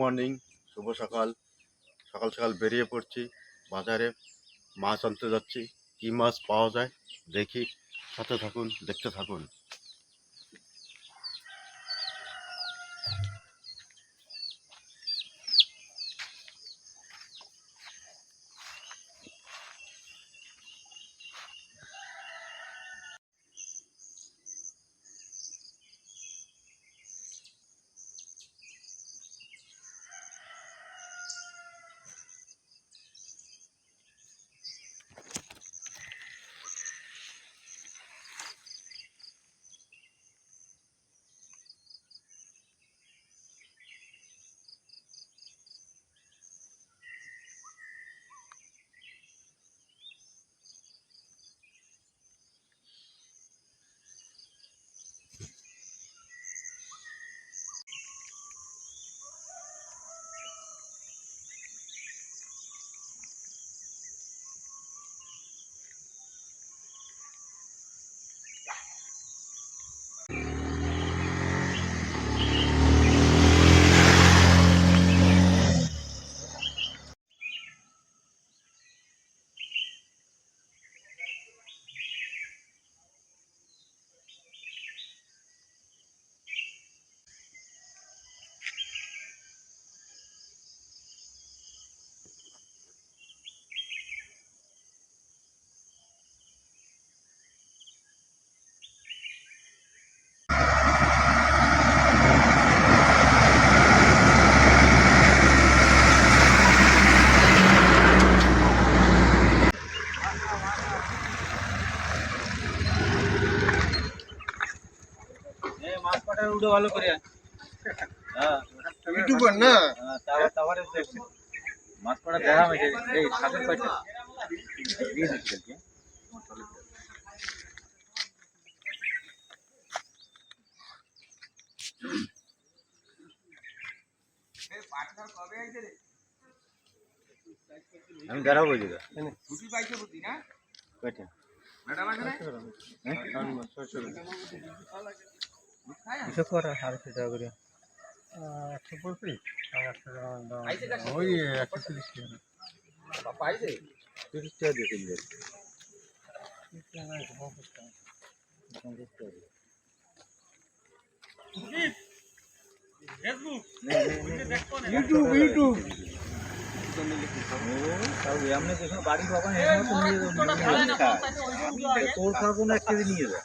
Morning, শুভ সকাল। সকাল সকাল বেরিয়ে পড়ছি বাজারে, মাছ আনতে যাচ্ছি। কী মাছ পাওয়া যায় দেখি, সাথে থাকুন, দেখতে থাকুন। উঠে ভালো করে ইউটিউবার না মাছ পড়া দেখা হয়েছে এই সাগর পাইটা দিয়ে দিচ্ছি আমি দাঁড়াবো যেটা ছুটি পাইছে বুঝি না কয়টা ম্যাডাম আছে না কিছু করা 750 টাকা করে 135 ওই 130 টাকা পাইছে 30 টাকা দিয়ে কিনবে ইউটিউব বাড়ি বাবা তোর খাবো না 1 কেজি নিয়ে যা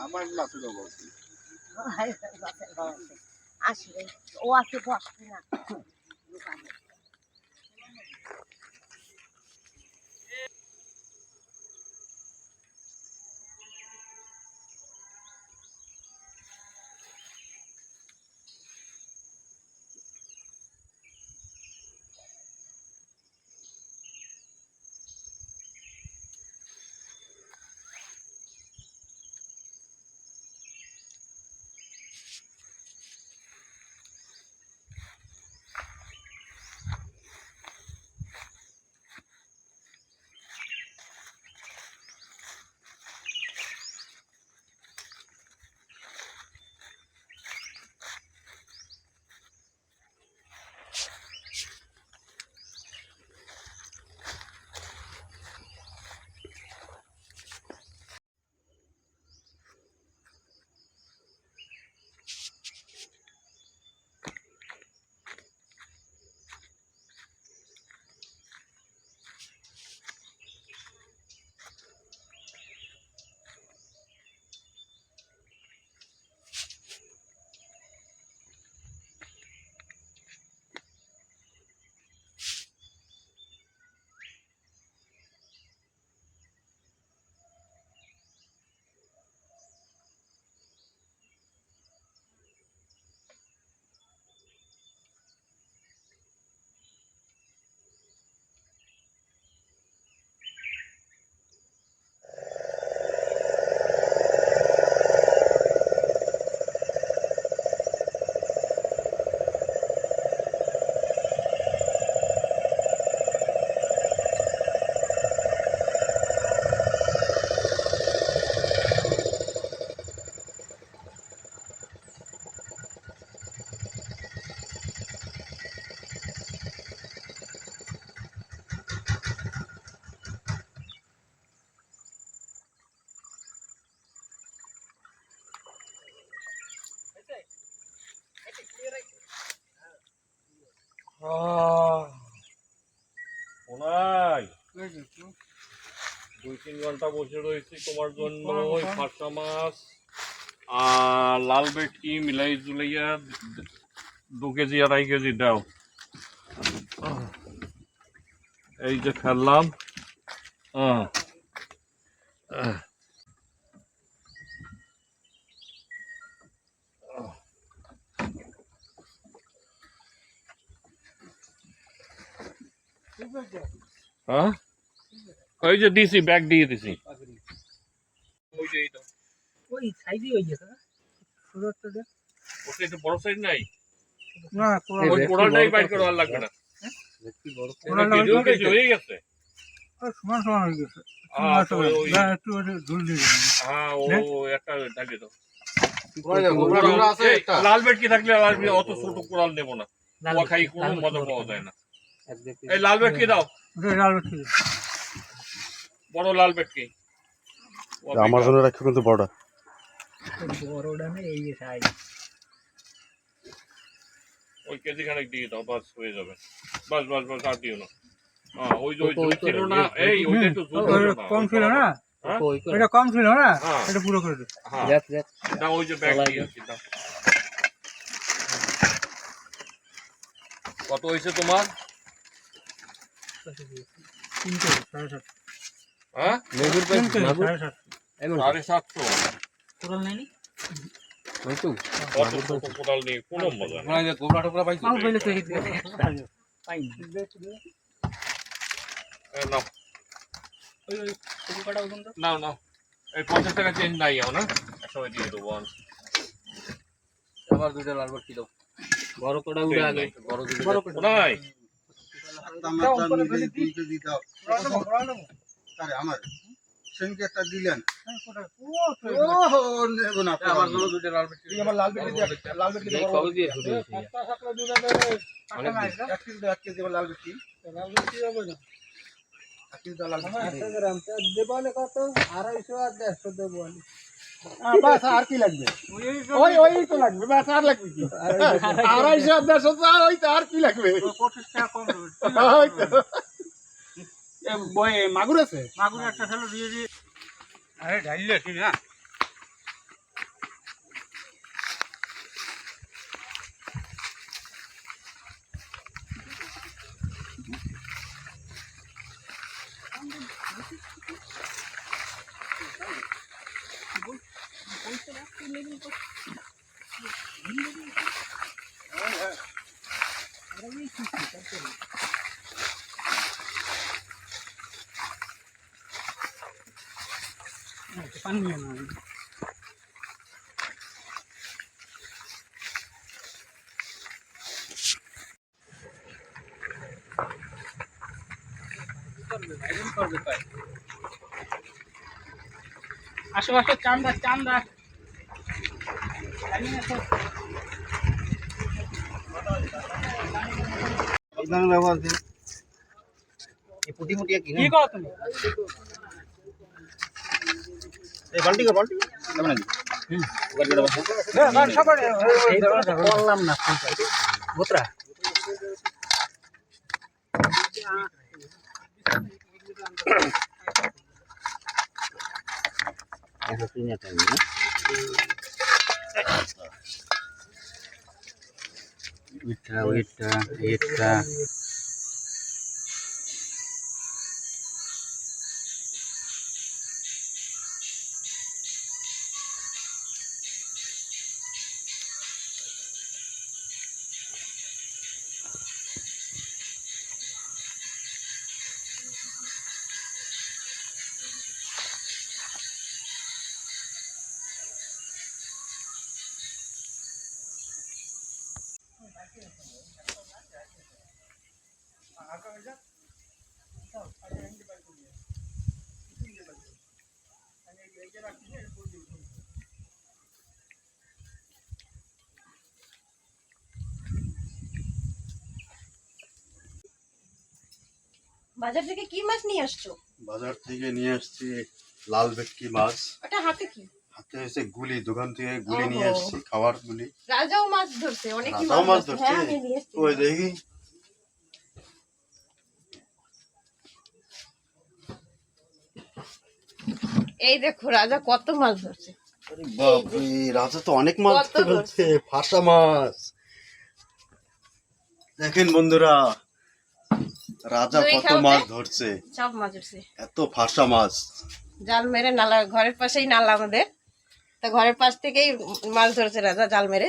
আমার মাছের অবস্থা আসলে ও আছে বসবে না ওনাই 2-3 ঘন্টা বসে রয়েছি তোমার জন্য। ওই ফাঁসা মাছ আর লাল ভেটকি মিলাই জুলাইয়া 2 কেজি 2.5 কেজি দাও। এই যে খেললাম। হ্যাঁ ওই যে দিছি, ব্যাগ দিয়ে দিছি। ওই যে এইটা ওই সাইজই হয়ে গেছে না ছোট ছোট ওটা একটু বড় সাইজ নাই, না ওই কোড়ালটাই বাইর করা লাগবে না। কোড়ালটা কেজি কেজি হয়ে গেছে। সমান সমান হয়ে গেছে একটু ঝুল দিয়ে হ্যাঁ ও একটা ঢালি দাও। আছে একটা লাল ভেটকি থাকলে অত ছোট কোড়াল নেবো না, পোয়া খাই কোনো মজা পাওয়া যায় না। এই লাল ভেটকি দাও, বড় লাল ভেটকি। আমার জন্য রাখো কিন্তু বড়। বড়টা নেই এই সাইজ ওই কেজি খানেক দিয়ে দাও, বাস হয়ে যাবে। বাস বাস বাস, আর দিও না। হ্যাঁ ওই যে ওই ঝোল ছিল না, এই ওইটা একটু ঝোল কম ছিল না, হ্যাঁ? এটা কম ছিল না, হ্যাঁ। এটা পুরো করে দিই। হ্যাঁ দাও, ওই যে ব্যাগ দিয়েছি দাও। কত হয়েছে তোমার? 3 কেজি 7.5 হ্যাঁ 750। কোরাল নেই কত ছোট কোদাল নেই, কোনো মজা নেই। মাল বইলে তো পাই নাও নাও নাও, এই 50 টাকা চেঞ্জ নাই না, একসময় দিয়ে দেবো। আবার 2টা লাল ভেটকি দাও। বড় কোড়া উড়ে আগে বড় দুটো নাই আমার সেদিনকে একটা দিলেন আবার বড় 2টা লাল ভেটকি আমার লাল ভেটকি লাল ভেটকি কবে দিয়ে শুরু হয়েছে এক কেজি লাল ভেটকি হবে না। দেবালে কত 250 আর 150 দেবো বাস আর কি লাগবে? ওই তো লাগবে, বাস আর লাগবে কি? 250 আর 150 ওই তো আর কি লাগবে? 25 টাকা কম দেবো। ওই তো। মাগুর আছে? মাগুর একটা ছিল দিয়ে দিয়ে আরে ঢাইলে ঠিক না পানি না আসো আসো চান্দা চান্দা পুটি মুটি কি কি করো তুমি এই বালতি কেমন আছে বললাম না গোত্রা ऐसा सीन आता है ना इट्टा বাজার থেকে কি মাছ নিয়ে আসছো? বাজার থেকে নিয়ে আসছি লাল ভেটকি মাছ। ওটা হাতে কি? হাতে এসে গুলি, দোকান থেকে গুলি নিয়ে ওহো। আসছি, খাওয়ার গুলি। রাজাও মাছ ধরছে, অনেকই রাজাও মাছ ধরছে। ধরছে? হ্যাঁ আমি নিয়ে এসেছি। ওই দেখি এই দেখো রাজা কত মাছ ধরছে। আরে বাপরে, রাজা তো অনেক মাছ কত ধরছে, ফাঁসা মাছ। দেখেন বন্ধুরা, রাজা দুই কত খাওতে? মাছ ধরছে, সব মাছ ধরছে। এত ফাঁসা মাছ। জাল মেরে নালা, ঘরের পাশেই নালা আমাদের, তা ঘরের পাশ থেকেই মাছ ধরছে রাজা জাল মেরে।